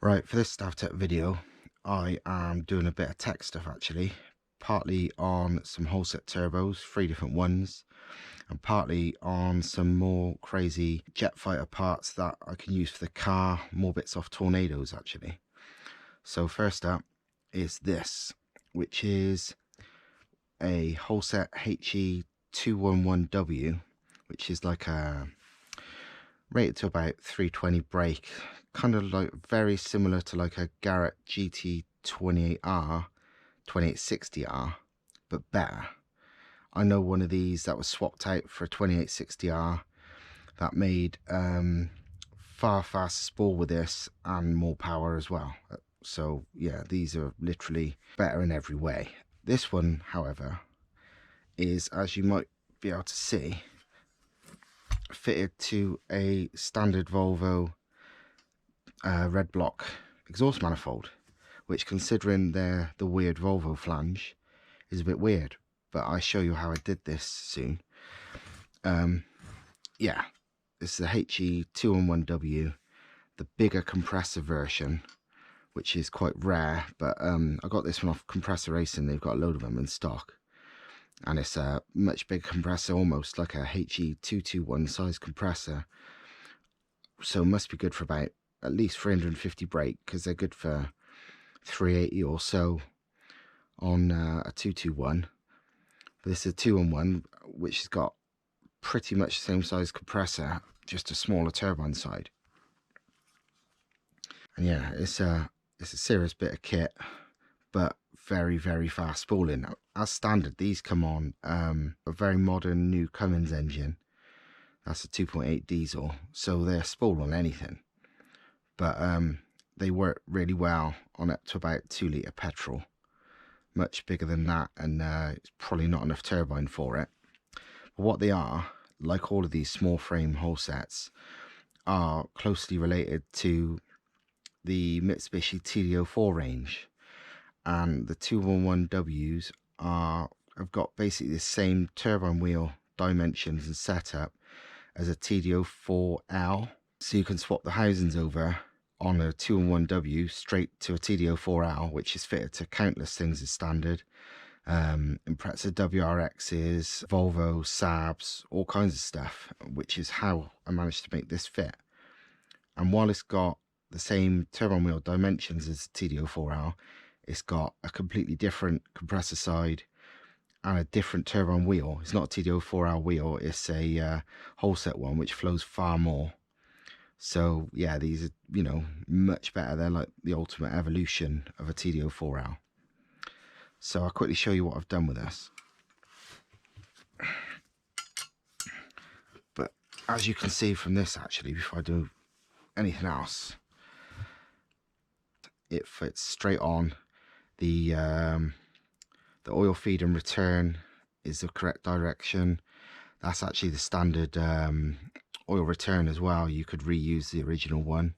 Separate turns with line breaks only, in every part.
Right, for this Stav-Tech video, I am doing a bit of tech stuff actually, partly on some Holset turbos, 3 different ones, and partly on some more crazy jet fighter parts that I can use for the car, more bits off tornadoes actually. So first up is this, which is a Holset HE400, which is like a rated to about 320 brake, kind of like very similar to like a Garrett GT28R 2860R, but better. I know one of these that was swapped out for a 2860R that made far faster spool with this and more power as well. So yeah, these are literally better in every way. This one, however, is, as you might be able to see, fitted to a standard Volvo Redblock exhaust manifold, which, considering they're the weird Volvo flange, is a bit weird, but I'll show you how I did this soon. Yeah, this is the HE400, the bigger compressor version, which is quite rare, but I got this one off Compressor Racing. They've got a load of them in stock, and it's a much bigger compressor, almost like a HE221 size compressor, so must be good for about at least 350 brake, because they're good for 380 or so on a 221. But this is a 2-in-1, which has got pretty much the same size compressor, just a smaller turbine side. And yeah, it's a serious bit of kit, but very, very fast spooling. As standard, these come on a very modern new Cummins engine. That's a 2.8 diesel, so they're spool on anything. But they work really well on up to about 2 litre petrol. Much bigger than that, and it's probably not enough turbine for it. But what they are, like all of these small frame Holsets, are closely related to the Mitsubishi TD04 range, and the 211Ws have got basically the same turbine wheel dimensions and setup as a TD04L, so you can swap the housings over on a 2-in-1W straight to a TD04L, which is fitted to countless things as standard. Impreza WRXs, Volvo, Saabs, all kinds of stuff, which is how I managed to make this fit. And while it's got the same turbine wheel dimensions as TD04L, it's got a completely different compressor side and a different turbine wheel. It's not a TD04L wheel, it's a Holset one, which flows far more. So yeah, these are, you know, much better. They're like the ultimate evolution of a TD04L. So I'll quickly show you what I've done with this. But as you can see from this, actually, before I do anything else, it fits straight on. The oil feed and return is the correct direction. That's actually the standard oil return as well. You could reuse the original one.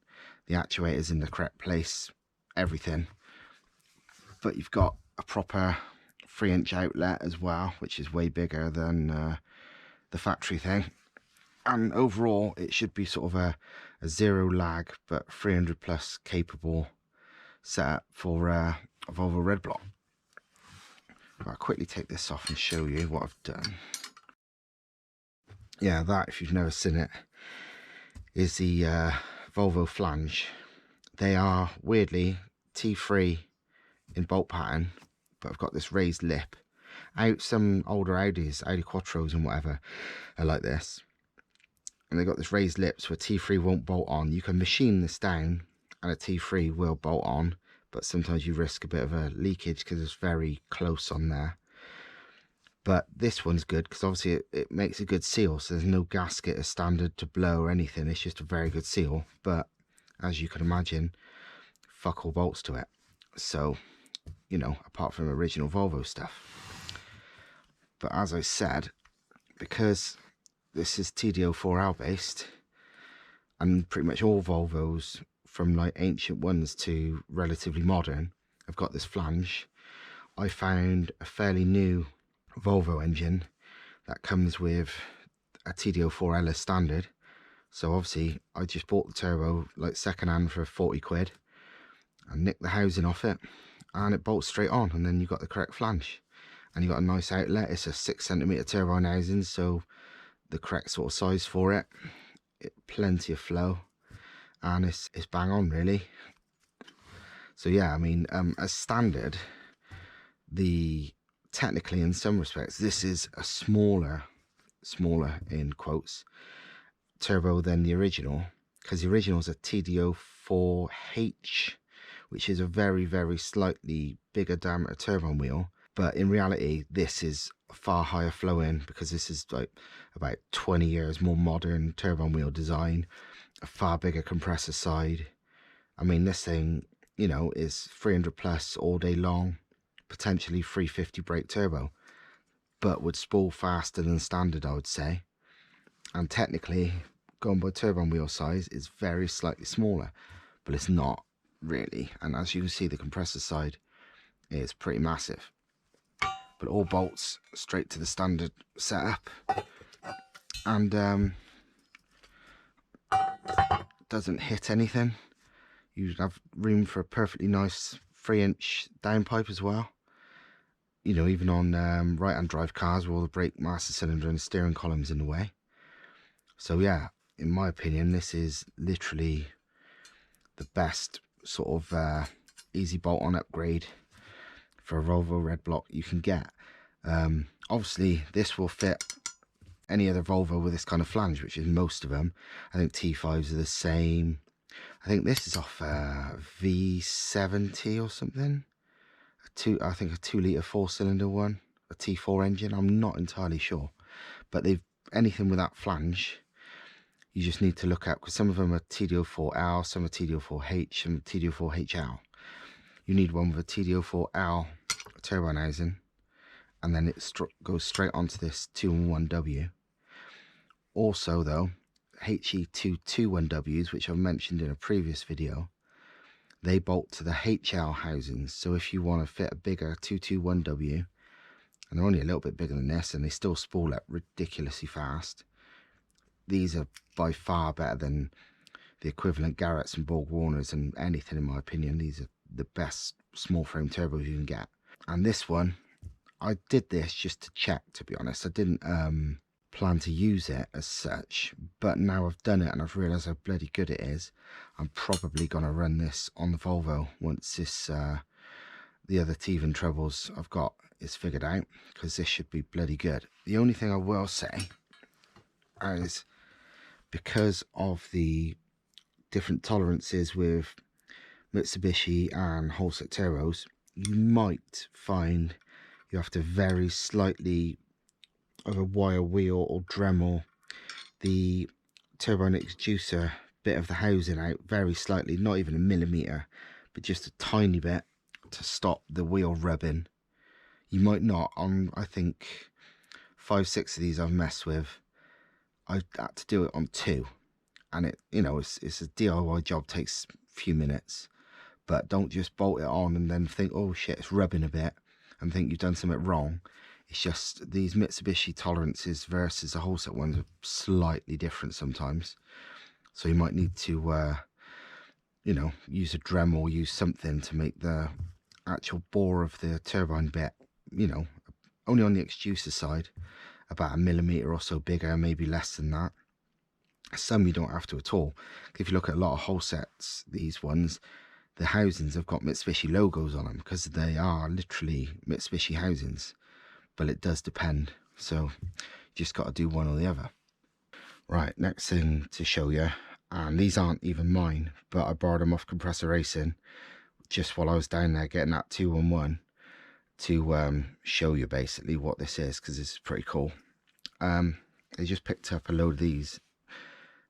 The actuator's in the correct place, everything. But you've got a proper 3-inch outlet as well, which is way bigger than the factory thing. And overall, it should be sort of a zero lag, but 300 plus capable setup for a Volvo Redblock. I'll quickly take this off and show you what I've done. Yeah, that, if you've never seen it, is the Volvo flange. They are weirdly T3 in bolt pattern, but I've got this raised lip. Some older Audis, Audi Quattros and whatever, are like this. And they've got this raised lips where T3 won't bolt on. You can machine this down and a T3 will bolt on, but sometimes you risk a bit of a leakage because it's very close on there. But this one's good because obviously it makes a good seal, so there's no gasket as standard to blow or anything. It's just a very good seal, but as you can imagine, fuck all bolts to it. So, you know, apart from original Volvo stuff. But as I said, because this is TD04L based, and pretty much all Volvos, from like ancient ones to relatively modern, have got this flange. I found a fairly new Volvo engine that comes with a TD04L as standard, So obviously I just bought the turbo like second hand for 40 quid, and nick the housing off it, and it bolts straight on, and then you've got the correct flange, and you've got a nice outlet. It's a 6cm turbine housing, so the correct sort of size for it. Plenty of flow, and it's bang on really. So yeah, I mean, as standard, technically in some respects this is a smaller in quotes turbo than the original, because the original is a TD04H, which is a very slightly bigger diameter turbine wheel, but in reality this is far higher flowing, because this is like about 20 years more modern turbine wheel design, a far bigger compressor side. I mean, this thing, you know, is 300 plus all day long, potentially 350 brake turbo, but would spool faster than standard, I would say. And technically, going by turbine wheel size, it's very slightly smaller, but it's not really. And as you can see, the compressor side is pretty massive, but all bolts straight to the standard setup, and doesn't hit anything. You have room for a perfectly nice 3-inch downpipe as well. You know, even on right-hand drive cars with all the brake master cylinder and steering columns in the way. So yeah, in my opinion, this is literally the best sort of easy bolt-on upgrade for a Volvo Redblock you can get. Obviously, this will fit any other Volvo with this kind of flange, which is most of them. I think T5s are the same. I think this is off V70 or something. I think a 2-litre 4-cylinder one, a T4 engine. I'm not entirely sure, but anything with that flange, you just need to look at, because some of them are TD04L, some are TD04H, some are TD04HL. You need one with a TD04L turbine housing, and then it goes straight onto this 2-in-1W. Also though, HE400s, which I've mentioned in a previous video, they bolt to the HL housings. So if you want to fit a bigger 221W, and they're only a little bit bigger than this, and they still spool up ridiculously fast, these are by far better than the equivalent Garrett's and Borg Warners and anything, in my opinion. These are the best small frame turbos you can get. And this one, I did this just to check, to be honest. I didn't plan to use it as such, but now I've done it and I've realised how bloody good it is. I'm probably going to run this on the Volvo once this the other teething troubles I've got is figured out, because this should be bloody good. The only thing I will say is, because of the different tolerances with Mitsubishi and Holset turbos, you might find you have to very slightly either wire wheel or Dremel the turbine exducer bit of the housing out very slightly, not even a millimeter, but just a tiny bit, to stop the wheel rubbing. You might not. On I think 5-6 of these I've messed with, I've had to do it on 2, and it, you know, it's a DIY job, takes a few minutes. But don't just bolt it on and then think, oh shit, it's rubbing a bit, and think you've done something wrong. It's just these Mitsubishi tolerances versus the Holset ones are slightly different sometimes. So you might need to, you know, use a Dremel, use something to make the actual bore of the turbine bit, you know, only on the exducer side, about a millimeter or so bigger, maybe less than that. Some you don't have to at all. If you look at a lot of Holsets, these ones, the housings have got Mitsubishi logos on them because they are literally Mitsubishi housings. But it does depend, so you just got to do one or the other. Right, next thing to show you, and these aren't even mine, but I borrowed them off Compressor Racing just while I was down there getting that 2-in-1 to show you basically what this is, because this is pretty cool. They just picked up a load of these.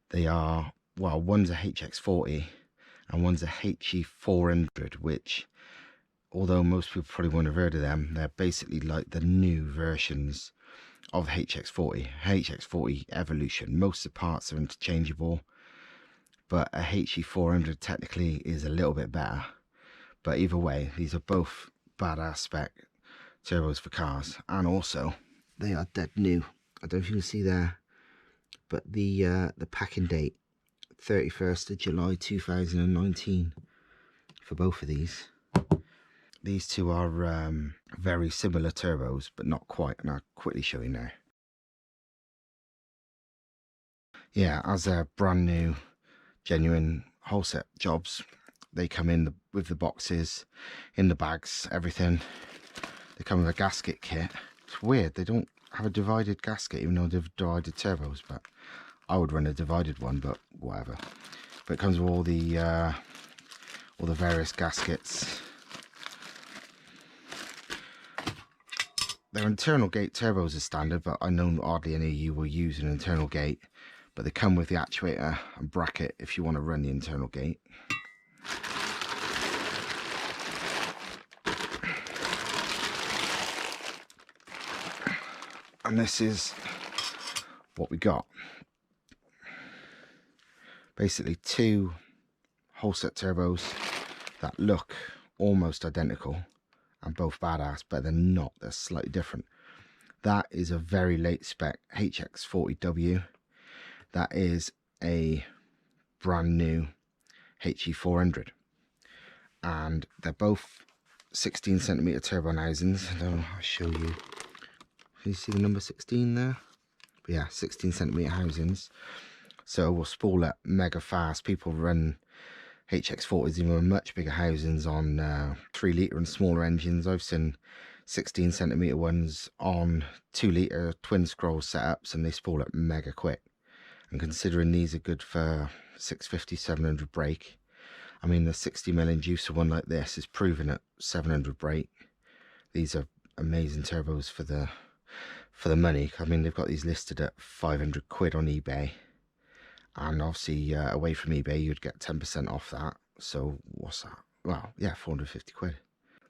They are, well, one's a HX40 and one's a HE400, which, although most people probably won't have heard of them, they're basically like the new versions of HX40. HX40 Evolution. Most of the parts are interchangeable, but a HE400 technically is a little bit better. But either way, these are both badass spec turbos for cars, and also they are dead new. I don't know if you can see there, but the packing date, 31st of July 2019. for both of these. These two are very similar turbos, but not quite, and I'll quickly show you now. Yeah, as they're brand new, genuine Holset jobs, they come in with the boxes, in the bags, everything. They come with a gasket kit. It's weird, they don't have a divided gasket, even though they've divided turbos, but I would run a divided one, but whatever. But it comes with all the various gaskets. Their internal gate turbos are standard, but I know hardly any of you will use an internal gate. But they come with the actuator and bracket if you want to run the internal gate. And this is what we got. Basically two Holset turbos that look almost identical and both badass, but they're not. They're slightly different. That is a very late spec HX40W. That is a brand new HE400, and they're both 16cm turbo housings. I'll show you. Can you see the number 16 there? But yeah, 16cm housings. So we'll spool it mega fast. People run HX40s even with much bigger housings on 3 litre and smaller engines. I've seen 16cm ones on 2 litre twin scroll setups, and they spool it mega quick. And considering these are good for 650, 700 brake, I mean the 60mm inducer one like this is proven at 700 brake. These are amazing turbos for the money. I mean, they've got these listed at 500 quid on eBay, and obviously away from eBay you'd get 10% off that. So what's that? Well, yeah, 450 quid.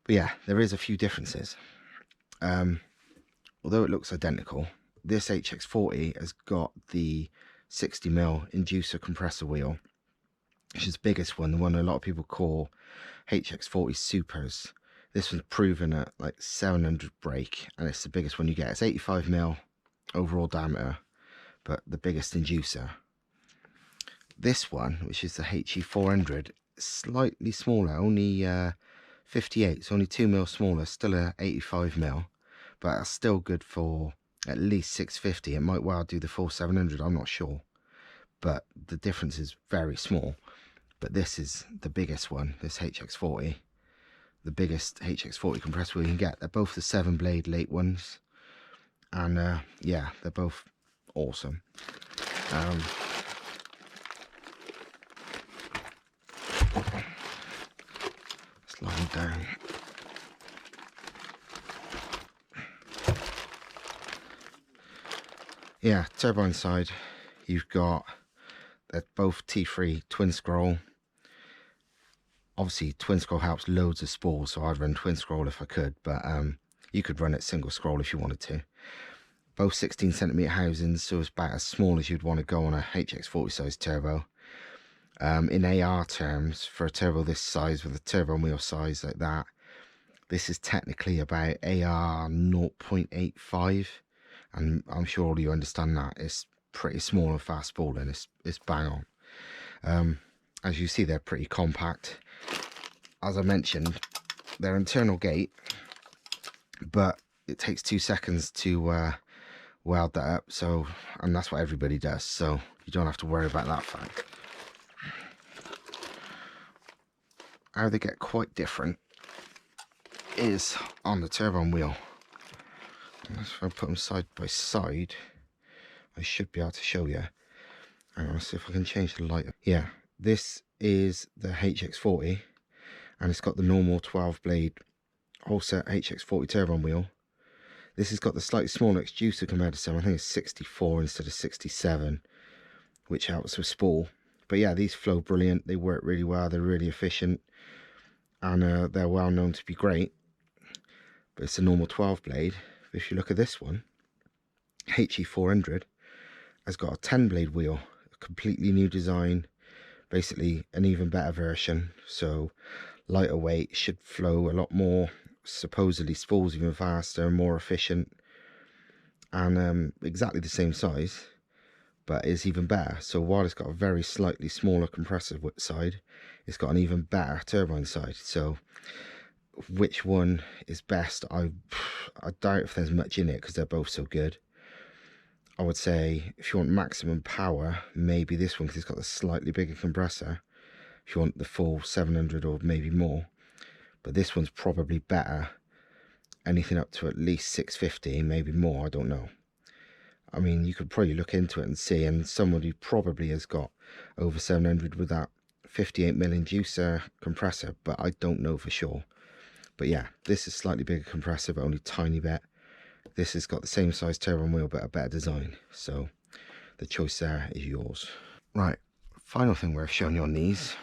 But yeah, there is a few differences. Although it looks identical, this HX40 has got the 60mm inducer compressor wheel, which is the biggest one, the one a lot of people call HX40 Supers. This one's proven at like 700 brake, and it's the biggest one you get. It's 85mm overall diameter, but the biggest inducer. This one, which is the HE400, slightly smaller, only 58, it's only 2mm smaller, still a 85mm, but that's still good for at least 650. It might well do the full 700, I'm not sure, but the difference is very small. But this is the biggest one, this HX40, the biggest HX40 compressor wheel you can get. They're both the 7-blade late ones, and yeah, they're both awesome. Slide it down. Yeah, turbo inside, you've got, they're both T3 twin scroll. Obviously twin scroll helps loads of spools, so I'd run twin scroll if I could, but you could run it single scroll if you wanted to. Both 16cm housings, so it's about as small as you'd want to go on a HX40 size turbo. In AR terms, for a turbo this size with a turbo wheel size like that, this is technically about AR 0.85, and I'm sure all you understand that it's pretty small and fast spooling. It's bang on. As you see, they're pretty compact. As I mentioned, they're internal gate, but it takes 2 seconds to weld that up, so, and that's what everybody does, so you don't have to worry about that fact. How they get quite different is on the turbo wheel. If I put them side by side, I should be able to show you. Hang on, let's see if I can change the light. Yeah, this is the HX40, and it's got the normal 12-blade Holset HX40 turbo wheel. This has got the slightly smaller extruder compared to some. I think it's 64 instead of 67, which helps with spool. But yeah, these flow brilliant. They work really well. They're really efficient, and they're well known to be great. But it's a normal 12-blade. If you look at this one, HE400 has got a 10-blade wheel, a completely new design, basically an even better version. So lighter weight, should flow a lot more, supposedly spools even faster and more efficient, and exactly the same size, but is even better. So while it's got a very slightly smaller compressor side, it's got an even better turbo inside. So which one is best? I doubt if there's much in it because they're both so good. I would say if you want maximum power, maybe this one because it's got a slightly bigger compressor. If you want the full 700 or maybe more, but this one's probably better. Anything up to at least 650, maybe more, I don't know. I mean, you could probably look into it and see, and somebody probably has got over 700 with that 58mm inducer compressor, but I don't know for sure. But yeah, this is slightly bigger compressor, but only tiny bit. This has got the same size turbo and wheel, but a better design. So the choice there is yours. Right, final thing worth showing you on these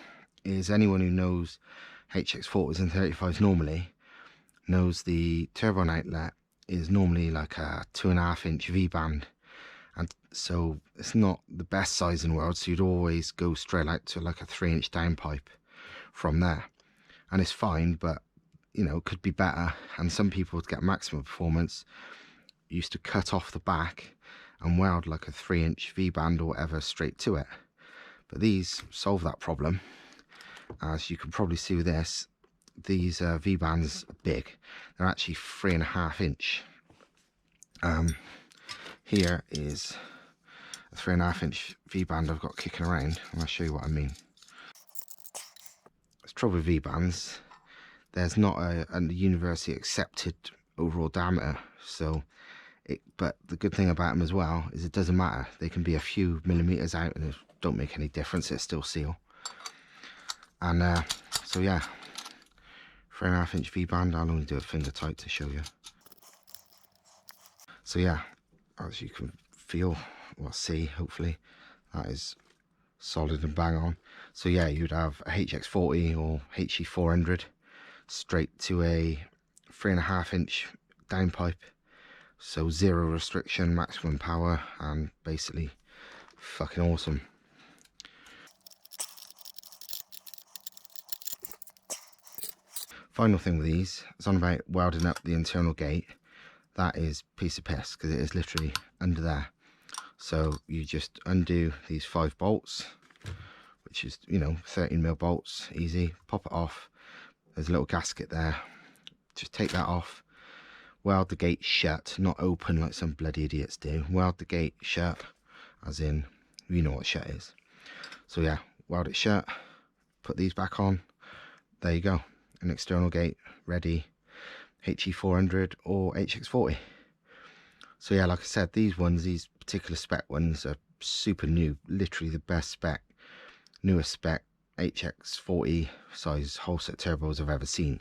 is anyone who knows HX40s and 35s normally knows the turbine outlet is normally like a 2.5-inch V-band, and so it's not the best size in the world, so you'd always go straight out to like a 3-inch downpipe from there, and it's fine, but you know, it could be better. And some people to get maximum performance used to cut off the back and weld like a 3-inch V-band or whatever straight to it, but these solve that problem. As you can probably see with this, these V-bands are big. They're actually 3.5-inch. Here is a 3.5-inch V-band I've got kicking around, and I'll show you what I mean. There's trouble with V-bands. There's not a university accepted overall diameter, so but the good thing about them as well is it doesn't matter. They can be a few millimeters out and it don't make any difference. It still seal. And so yeah, 3.5-inch V-band. I'll only do it finger tight to show you. So yeah, as you can feel or see, hopefully, that is solid and bang on. So yeah, you'd have a HX40 or HE400 straight to a 3.5-inch downpipe. So 0 restriction, maximum power, and basically fucking awesome. Final thing with these is on about welding up the internal gate. That is a piece of piss because it is literally under there. So you just undo these 5 bolts, which is, you know, 13mm bolts, easy. Pop it off. There's a little gasket there. Just take that off. Weld the gate shut, not open like some bloody idiots do. Weld the gate shut, as in, you know what shut is. So yeah, weld it shut, put these back on. There you go, an external gate ready, HE400 or HX40. So yeah, like I said, these particular spec ones are super new, literally the best spec, newest spec HX40 size Holset turbos I've ever seen.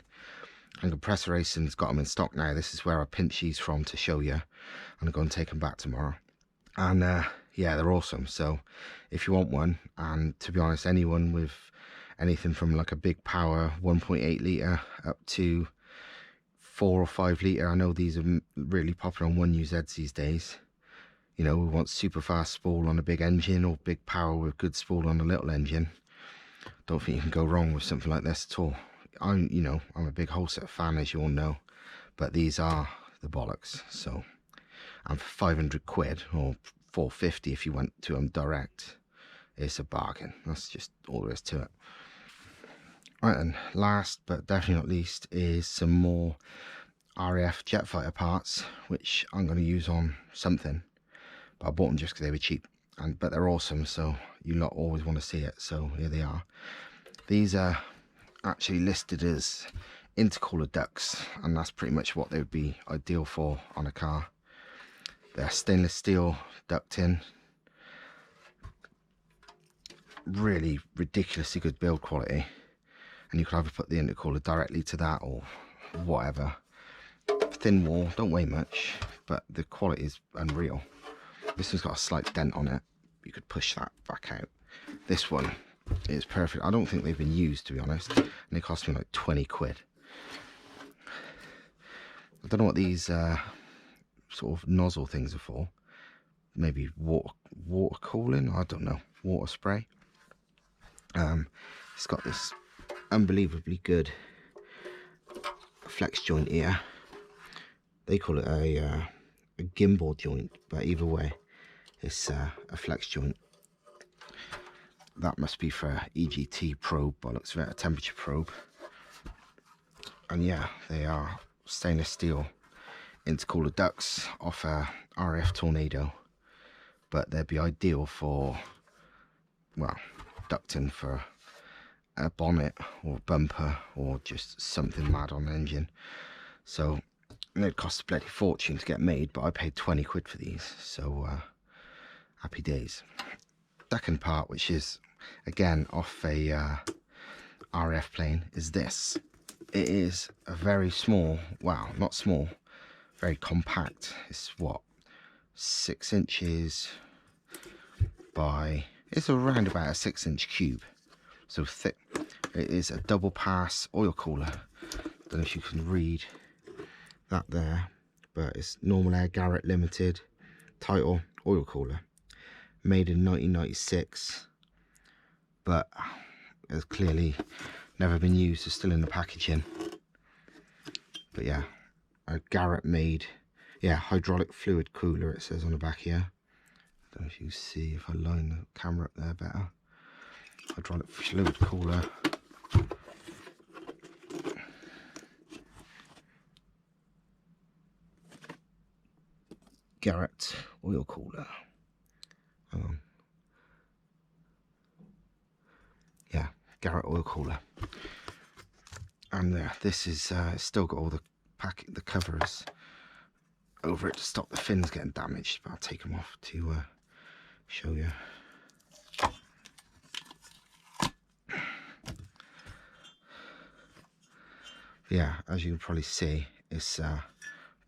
And Compressor Racing's got them in stock now. This is where I pinch these from to show you. I'm going to go and take them back tomorrow. And yeah, they're awesome. So if you want one, and to be honest, anyone with anything from like a big power 1.8 litre up to 4 or 5 litre, I know these are really popular on 1UZs these days. You know, we want super fast spool on a big engine or big power with good spool on a little engine. Don't think you can go wrong with something like this at all. I'm a big Holset fan, as you all know, but these are the bollocks. So, and for 500 quid or 450 if you went to them direct, it's a bargain. That's just all there is to it. Right, and last but definitely not least is some more RAF jet fighter parts, which I'm going to use on something, but I bought them just because they were cheap, but they're awesome, so you lot always want to see it. So here they are. These are actually listed as intercooler ducts, and that's pretty much what they would be ideal for on a car. They're stainless steel ducting, really ridiculously good build quality, and you could either put the intercooler directly to that or whatever. Thin wall, don't weigh much, but the quality is unreal. This one's got a slight dent on it, you could push that back out. This one is perfect. I don't think they've been used, to be honest, and they cost me like 20 quid. I don't know what these sort of nozzle things are for. Maybe water cooling, I don't know, water spray. It's got this unbelievably good flex joint here. They call it a gimbal joint, but either way, it's a flex joint. that must be for EGT probe, by looks of it, a temperature probe. And yeah, they are stainless steel intercooler ducts off a RF Tornado, but they'd be ideal for, well, ducting for a bonnet or bumper or just something mad on the engine. So they'd cost a bloody fortune to get made, but I paid 20 quid for these, so happy days. Second part, which is again off a RF plane, is this. It is a very small, well, not small, very compact. It's what, 6 inches by, it's around about a 6-inch cube, so thick. It is a double pass oil cooler. Don't know if you can read that there, but it's normal air Garrett limited title oil cooler, made in 1996, but it's clearly never been used. It's still in the packaging. But yeah, a Garrett made, yeah, hydraulic fluid cooler, it says on the back here. I don't know if you see, if I line the camera up there better. Hydraulic fluid cooler. Garrett oil cooler. Hang on. Yeah, Garrett oil cooler. And this is still got all the the covers over it to stop the fins getting damaged, but I'll take them off to show you. Yeah, as you can probably see, it's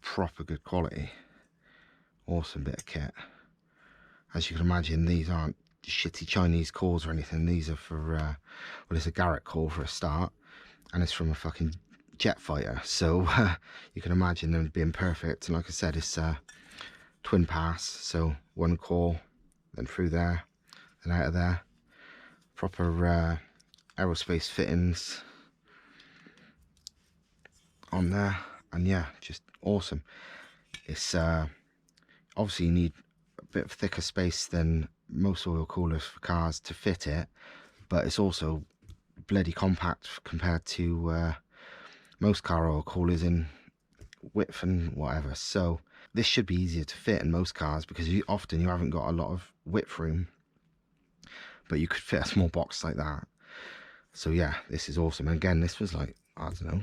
proper good quality. Awesome bit of kit. As you can imagine, these aren't shitty Chinese cores or anything. These are for well, it's a Garrett core for a start, and it's from a fucking jet fighter, so you can imagine them being perfect. And like I said, it's twin pass, so one core, then through there, then out of there. Proper aerospace fittings on there, and yeah, just awesome. It's obviously you need a bit of thicker space than most oil coolers for cars to fit it, but it's also bloody compact compared to most car oil coolers in width and whatever. So this should be easier to fit in most cars, because often you haven't got a lot of width room, but you could fit a small box like that. So yeah, this is awesome. And again, this was like, I don't know,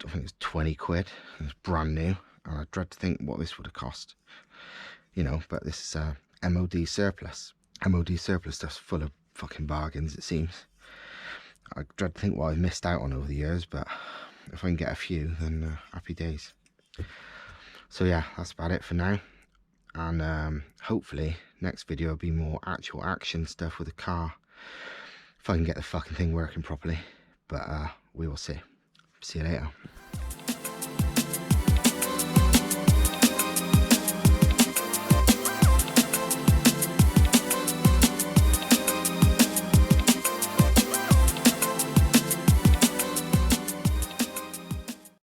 I think it's 20 quid. It's brand new, and I dread to think what this would have cost, you know. But this is MOD surplus. MOD surplus stuff's full of fucking bargains, it seems. I dread to think what I've missed out on over the years, but if I can get a few, then happy days. So yeah, that's about it for now, and hopefully next video will be more actual action stuff with the car, if I can get the fucking thing working properly. But we will see. See you later.